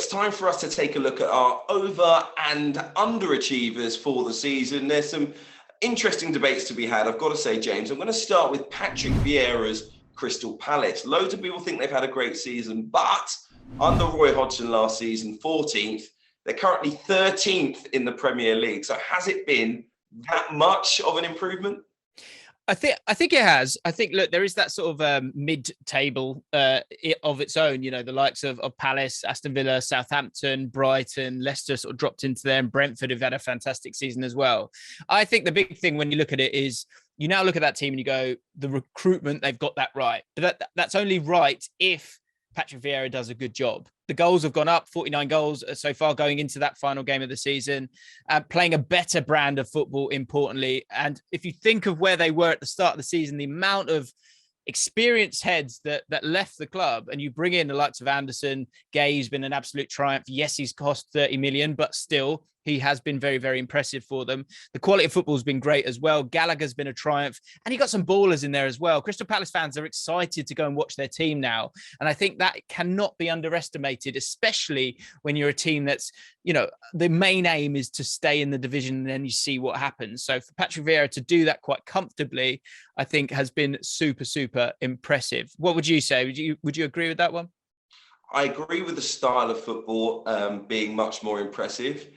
time for us to take a look at our over and underachievers for the season. There's some interesting debates to be had, I've got to say, James. I'm going to start with Patrick Vieira's Crystal Palace. Loads of people think they've had a great season, but under Roy Hodgson last season, 14th, they're currently 13th in the Premier League. So has it been that much of an improvement? I think it has. I think, look, there is that sort of mid-table of its own, you know, the likes of Palace, Aston Villa, Southampton, Brighton, Leicester sort of dropped into there, and Brentford have had a fantastic season as well. I think the big thing when you look at it is you now look at that team and you go, the recruitment, they've got that right. But that's only right if Patrick Vieira does a good job. The goals have gone up, 49 goals so far going into that final game of the season, playing a better brand of football, importantly. And if you think of where they were at the start of the season, the amount of experienced heads that left the club, and you bring in the likes of Anderson, Gay's been an absolute triumph. Yes, he's cost 30 million, but still, he has been very, very impressive for them. The quality of football has been great as well. Gallagher's been a triumph, and you got some ballers in there as well. Crystal Palace fans are excited to go and watch their team now. And I think that cannot be underestimated, especially when you're a team that's, you know, the main aim is to stay in the division and then you see what happens. So for Patrick Vieira to do that quite comfortably, I think has been super, super impressive. What would you say? Would you agree with that one? I agree with the style of football being much more impressive.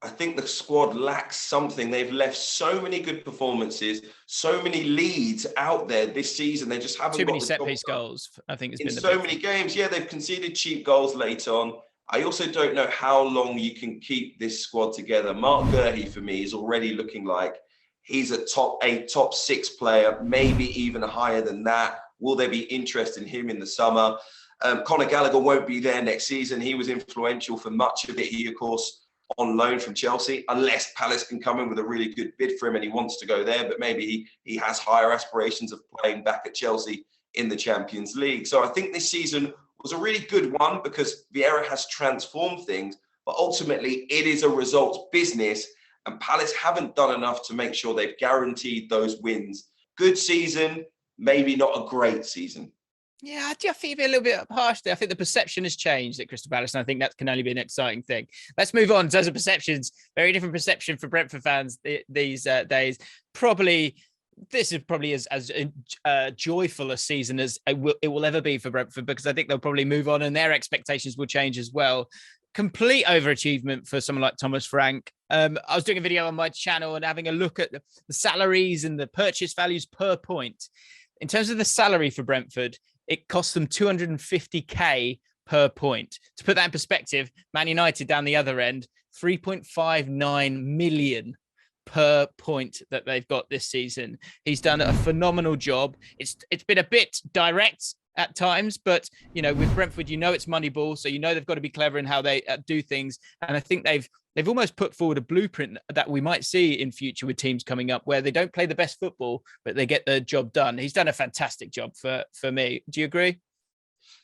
I think the squad lacks something. They've left so many good performances, so many leads out there this season. They just haven't too got many the set-piece goals. I think it's in been so many games. Yeah, they've conceded cheap goals late on. I also don't know how long you can keep this squad together. Mark Gurhey, for me, is already looking like he's a top 8, top 6 player, maybe even higher than that. Will there be interest in him in the summer? Conor Gallagher won't be there next season. He was influential for much of it. He, of course, on loan from Chelsea, unless Palace can come in with a really good bid for him and he wants to go there, but maybe he has higher aspirations of playing back at Chelsea in the Champions League. So I think this season was a really good one because Vieira has transformed things, but ultimately it is a results business, and Palace haven't done enough to make sure they've guaranteed those wins. Good season, maybe not a great season. Yeah, I think a little bit harsh there. I think the perception has changed at Crystal Palace, and I think that can only be an exciting thing. Let's move on. In terms of perceptions, very different perception for Brentford fans these days. This is probably as joyful a season as it will ever be for Brentford, because I think they'll probably move on and their expectations will change as well. Complete overachievement for someone like Thomas Frank. I was doing a video on my channel and having a look at the salaries and the purchase values per point. In terms of the salary for Brentford, it cost them 250k per point. To put that in perspective, Man United down the other end, 3.59 million per point that they've got this season. He's done a phenomenal job. It's been a bit direct at times, but you know, with Brentford, you know it's Moneyball, so you know they've got to be clever in how they do things. And I think they've almost put forward a blueprint that we might see in future with teams coming up where they don't play the best football, but they get the job done. He's done a fantastic job for me. Do you agree?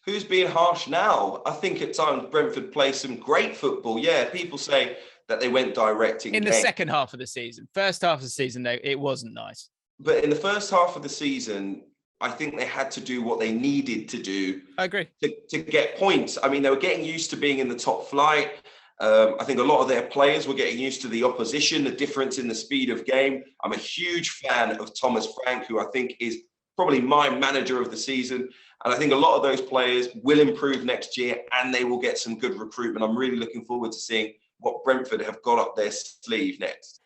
Who's being harsh now? I think at times Brentford play some great football. Yeah, people say that they went direct in the second half of the season. First half of the season, though, it wasn't nice. But in the first half of the season, I think they had to do what they needed to do. I agree. To get points. I mean, they were getting used to being in the top flight. I think a lot of their players were getting used to the opposition, the difference in the speed of game. I'm a huge fan of Thomas Frank, who I think is probably my manager of the season. And I think a lot of those players will improve next year and they will get some good recruitment. I'm really looking forward to seeing what Brentford have got up their sleeve next.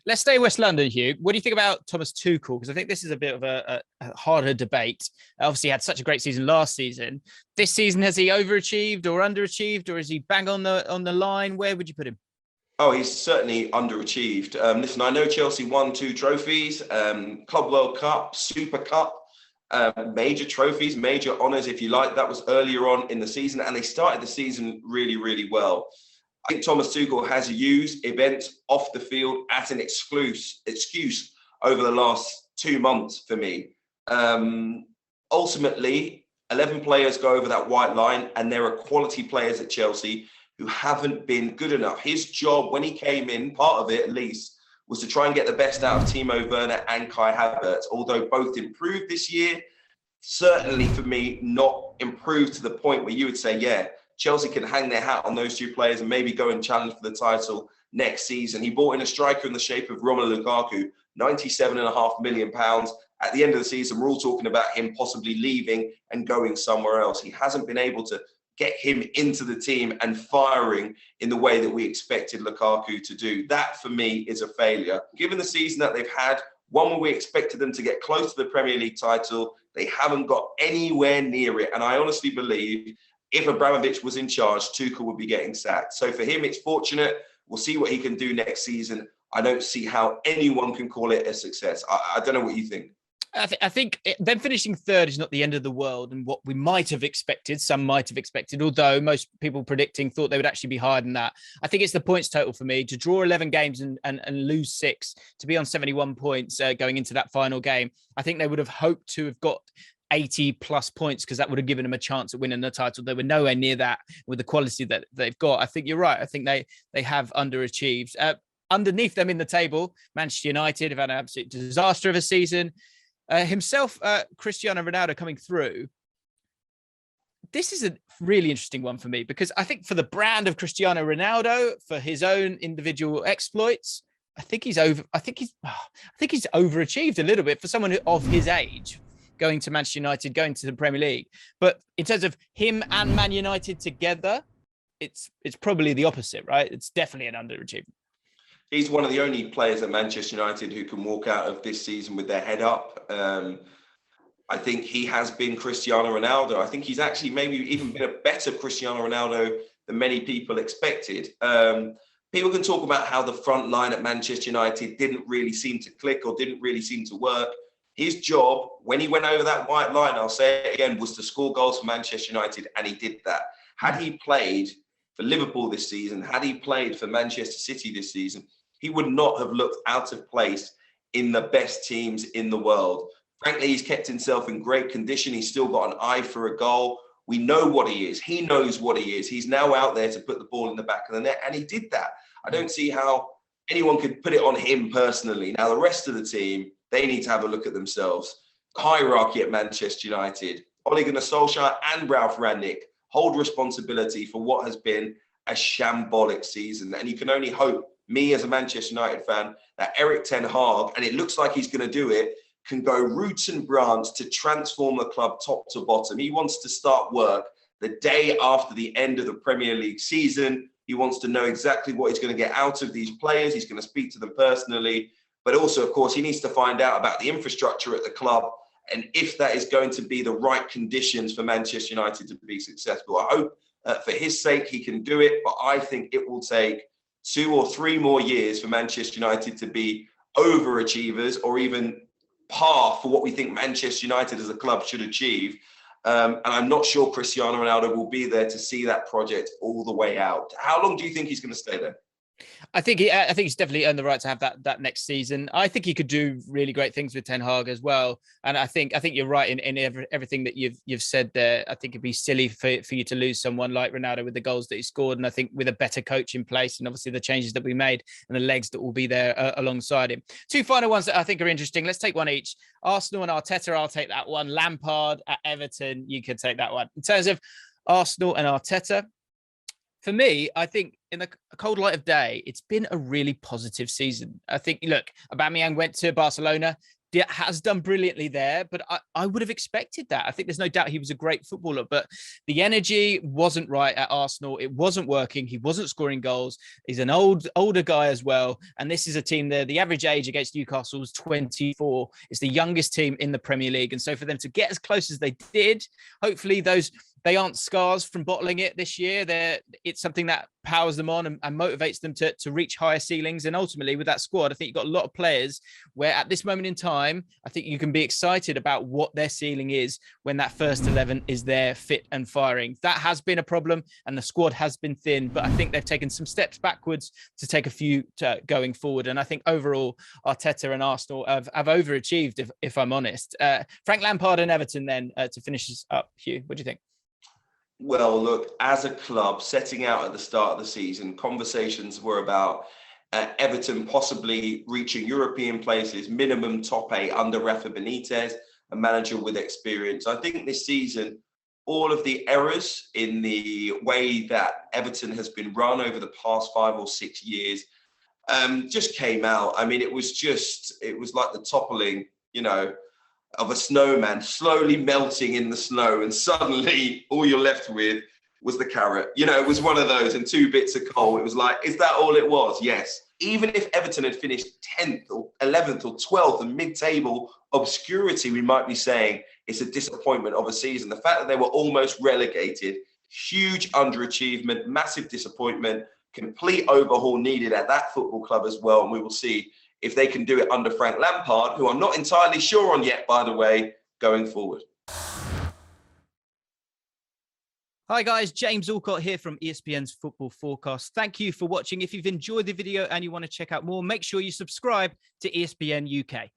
Let's stay West London, Hugh. What do you think about Thomas Tuchel? Because I think this is a bit of a harder debate. Obviously, he had such a great season last season. This season, has he overachieved or underachieved, or is he bang on the line? Where would you put him? Oh, he's certainly underachieved. Listen, I know Chelsea won 2 trophies, Club World Cup, Super Cup, major trophies, major honours, if you like. That was earlier on in the season, and they started the season really, really well. I think Thomas Tuchel has used events off the field as an excuse over the last 2 months for me. Ultimately, 11 players go over that white line, and there are quality players at Chelsea who haven't been good enough. His job when he came in, part of it at least, was to try and get the best out of Timo Werner and Kai Havertz, although both improved this year. Certainly for me, not improved to the point where you would say, yeah, Chelsea can hang their hat on those two players and maybe go and challenge for the title next season. He brought in a striker in the shape of Romelu Lukaku, £97.5 million. At the end of the season, we're all talking about him possibly leaving and going somewhere else. He hasn't been able to get him into the team and firing in the way that we expected Lukaku to do. That, for me, is a failure. Given the season that they've had, one where we expected them to get close to the Premier League title, they haven't got anywhere near it. And I honestly believe if Abramovich was in charge, Tuchel would be getting sacked. So for him, it's fortunate. We'll see what he can do next season. I don't see how anyone can call it a success. I don't know what you think. I think them finishing third is not the end of the world, and what we might have expected, some might have expected, although most people predicting thought they would actually be higher than that. I think it's the points total for me to draw 11 games and lose 6, to be on 71 points going into that final game. I think they would have hoped to have got 80 plus points because that would have given them a chance at winning the title. They were nowhere near that with the quality that they've got. I think you're right. I think they have underachieved. Underneath them in the table, Manchester United have had an absolute disaster of a season. Cristiano Ronaldo coming through. This is a really interesting one for me because I think for the brand of Cristiano Ronaldo, for his own individual exploits, I think he's overachieved a little bit for someone of his age, going to Manchester United, going to the Premier League. But in terms of him and Man United together, it's probably the opposite, right? It's definitely an underachievement. He's one of the only players at Manchester United who can walk out of this season with their head up. I think he has been Cristiano Ronaldo. I think he's actually maybe even been a better Cristiano Ronaldo than many people expected. People can talk about how the front line at Manchester United didn't really seem to click or didn't really seem to work. His job, when he went over that white line, I'll say it again, was to score goals for Manchester United, and he did that. Had he played for Liverpool this season, had he played for Manchester City this season, he would not have looked out of place in the best teams in the world. Frankly, he's kept himself in great condition. He's still got an eye for a goal. We know what he is. He knows what he is. He's now out there to put the ball in the back of the net, and he did that. I don't see how anyone could put it on him personally. Now, the rest of the team, they need to have a look at themselves. Hierarchy at Manchester United. Ole Gunnar Solskjaer and Ralph Rangnick hold responsibility for what has been a shambolic season. And you can only hope, me as a Manchester United fan, that Erik ten Hag, and it looks like he's going to do it, can go roots and branch to transform the club top to bottom. He wants to start work the day after the end of the Premier League season. He wants to know exactly what he's going to get out of these players. He's going to speak to them personally. But also, of course, he needs to find out about the infrastructure at the club and if that is going to be the right conditions for Manchester United to be successful. I hope for his sake he can do it, but I think it will take 2 or 3 more years for Manchester United to be overachievers or even par for what we think Manchester United as a club should achieve. And I'm not sure Cristiano Ronaldo will be there to see that project all the way out. How long do you think he's going to stay there? I think he's definitely earned the right to have that next season. I think he could do really great things with Ten Hag as well. And I think you're right in everything that you've said there. I think it'd be silly for you to lose someone like Ronaldo with the goals that he scored. And I think with a better coach in place and obviously the changes that we made and the legs that will be there alongside him. 2 final ones that I think are interesting. Let's take one each. Arsenal and Arteta, I'll take that one. Lampard at Everton, you could take that one. In terms of Arsenal and Arteta, for me, I think in the cold light of day, it's been a really positive season. I think, look, Aubameyang went to Barcelona, has done brilliantly there, but I would have expected that. I think there's no doubt he was a great footballer, but the energy wasn't right at Arsenal. It wasn't working. He wasn't scoring goals. He's an older guy as well. And this is a team there. The average age against Newcastle was 24. It's the youngest team in the Premier League. And so for them to get as close as they did, hopefully they aren't scars from bottling it this year. It's something that powers them on and motivates them to reach higher ceilings. And ultimately, with that squad, I think you've got a lot of players where at this moment in time, I think you can be excited about what their ceiling is when that first 11 is there, fit and firing. That has been a problem and the squad has been thin, but I think they've taken some steps backwards to take a few going forward. And I think overall, Arteta and Arsenal have overachieved, if I'm honest. Frank Lampard and Everton then to finish us up. Hugh, what do you think? Well, look, as a club setting out at the start of the season, conversations were about Everton possibly reaching European places, minimum top 8 under Rafa Benitez, a manager with experience. I think this season, all of the errors in the way that Everton has been run over the past 5 or 6 years just came out. I mean, it was like the toppling, of a snowman slowly melting in the snow, and suddenly all you're left with was the carrot. It was one of those, and 2 bits of coal. It was like, is that all it was? Yes. Even if Everton had finished 10th or 11th or 12th and mid-table obscurity, we might be saying it's a disappointment of a season. The fact that they were almost relegated, huge underachievement, massive disappointment, complete overhaul needed at that football club as well. And we will see if they can do it under Frank Lampard, who I'm not entirely sure on yet, by the way, going forward. Hi guys, James Allcott here from ESPN's Football Forecast. Thank you for watching. If you've enjoyed the video and you want to check out more, make sure you subscribe to ESPN UK.